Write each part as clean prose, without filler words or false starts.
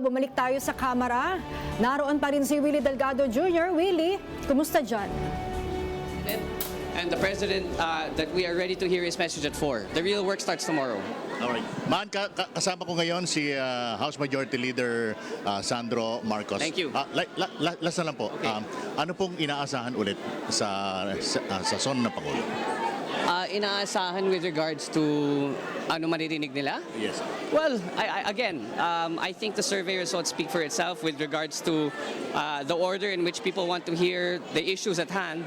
Bumalik tayo sa kamera. Naroon pa rin si Willie Delgado Jr. Willie, kumusta dyan? And the President that we are ready to hear his message at 4. The real work starts tomorrow. Alright. Kasama ko ngayon si House Majority Leader Sandro Marcos. Thank you. Last na lang po. Okay. Ano pong inaasahan ulit sa zona ng Pangulo? Inaasahan with regards to ano maririnig nila? Yes. Well, I think the survey results speak for itself with regards to the order in which people want to hear the issues at hand.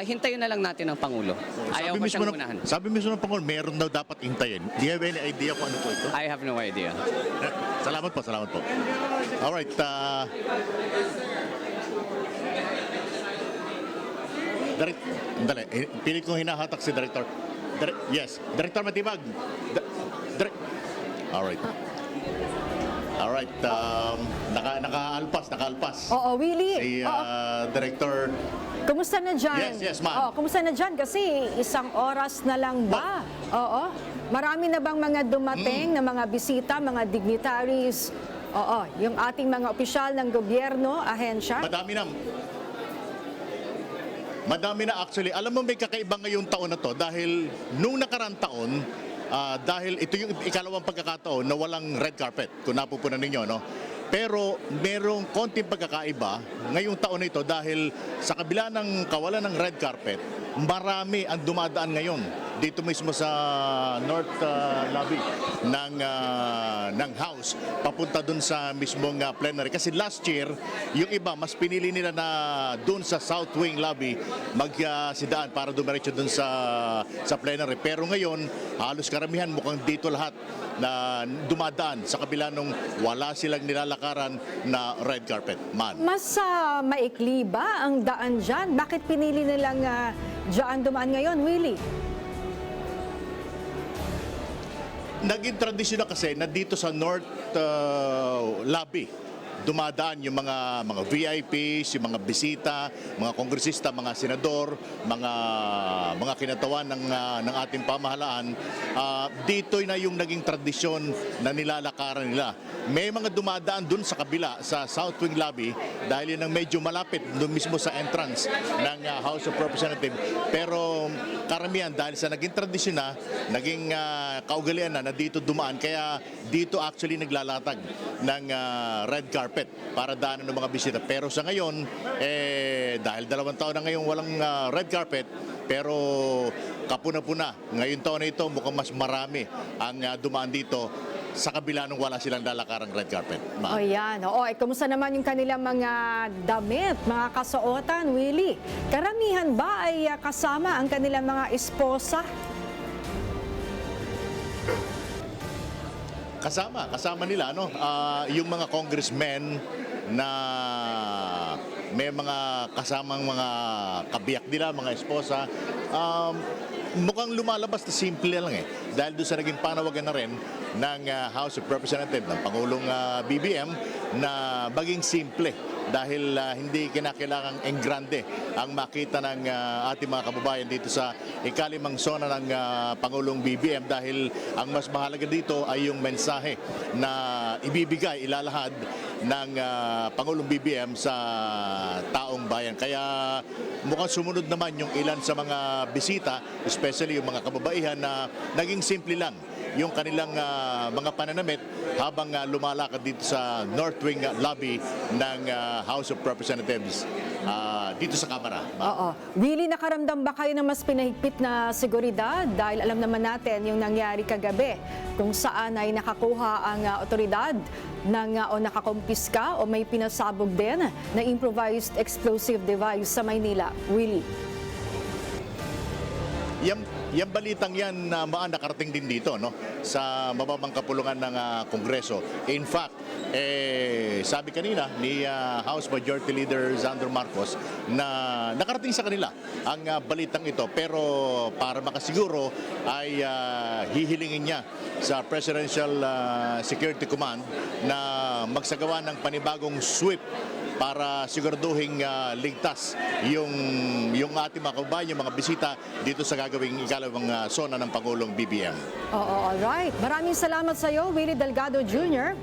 Hintayin na lang natin ang Pangulo. Ayaw ko siyang unahan. Sabi mismo ng Pangulo, meron daw dapat hintayin. Do you have any idea kung ano po ito? I have no idea. Salamat po, salamat po. Alright. Dali, pilit kong hinahatak si Director. Yes, Director Matibag. Alright. Alright, nakaalpas. Oo, Willie. Si Director. Kumusta na dyan? Yes, ma'am. Kumusta na dyan? Kasi isang oras na lang ba? Oo. Marami na bang mga dumating na mga bisita, mga dignitaries? Oo, yung ating mga opisyal ng gobyerno, ahensya? Madami na actually. Alam mo, may kakaiba ngayong taon na to dahil nung nakarang taon, dahil ito yung ikalawang pagkakataon na walang red carpet, kung napupunan ninyo, no? Pero merong konting pagkakaiba ngayong taon na ito dahil sa kabila ng kawalan ng red carpet, marami ang dumadaan ngayon dito mismo sa North Lobby ng House papunta dun sa mismong plenary. Kasi last year, yung iba, mas pinili nila na dun sa South Wing Lobby magsidaan para dumiretso dun sa plenary. Pero ngayon, halos karamihan mukhang dito lahat na dumadaan sa kabila nung wala silang nilalakaran na red carpet. Mas maikli ba ang daan dyan? Bakit pinili nilang dyan dumaan ngayon, Willie? Naging tradisyon na kasi na dito sa North Lobby dumadaan yung mga VIPs, yung mga bisita, mga kongresista, mga senador, mga kinatawan ng ating pamahalaan. Dito na yung naging tradisyon na nilalakaran nila. May mga dumadaan dun sa kabila, sa South Wing Lobby, dahil yun ang medyo malapit dun mismo sa entrance ng House of Representatives. Pero karamihan dahil sa naging tradisyon na, naging kaugalian na dito dumaan. Kaya dito actually naglalatag ng red carpet para daanan ng mga bisita. Pero sa ngayon, dahil 2 taon na ngayon walang red carpet, pero kapuna-puna. Ngayon taon na ito mukhang mas marami ang dumaan dito sa kabila nung wala silang lalakarang red carpet. O yan. Kumusta naman yung kanilang mga damit, mga kasuotan, Willie? Karamihan ba ay kasama ang kanilang mga esposa? Kasama nila yung mga congressmen na may mga kasamang mga kabiyak nila, mga esposa. Mukhang lumalabas na simple lang dahil doon sa naging panawagan na rin ng House of Representatives ng Pangulong BBM na maging simple dahil hindi kinakailangang engrande ang makita ng ating mga kababayan dito sa ikalimang zona ng Pangulong BBM dahil ang mas mahalaga dito ay yung mensahe na ibibigay, ilalahad ng Pangulong BBM sa taong bayan. Kaya mukhang sumunod naman yung ilan sa mga bisita, especially yung mga kababaihan na naging simple lang yung kanilang mga pananamit habang lumalakad dito sa North Wing Lobby ng House of Representatives dito sa Kamara. Oo. Willie, nakaramdam ba kayo ng mas pinahigpit na seguridad? Dahil alam naman natin yung nangyari kagabi kung saan ay nakakuha ang otoridad o nakakumpiska o may pinasabog din na improvised explosive device sa Maynila. Willie. Yung balitang yan nakarating din dito sa mababang kapulungan ng Kongreso. In fact, sabi kanina ni House Majority Leader Sandro Marcos na nakarating sa kanila ang balitang ito. Pero para makasiguro ay hihilingin niya sa Presidential Security Command na magsagawa ng panibagong sweep para siguraduhin ligtas yung ating mga kababayan, yung mga bisita dito sa gagawing ikalawang zona ng Pangulong BBM. Alright. Maraming salamat sa iyo, Willie Delgado Jr.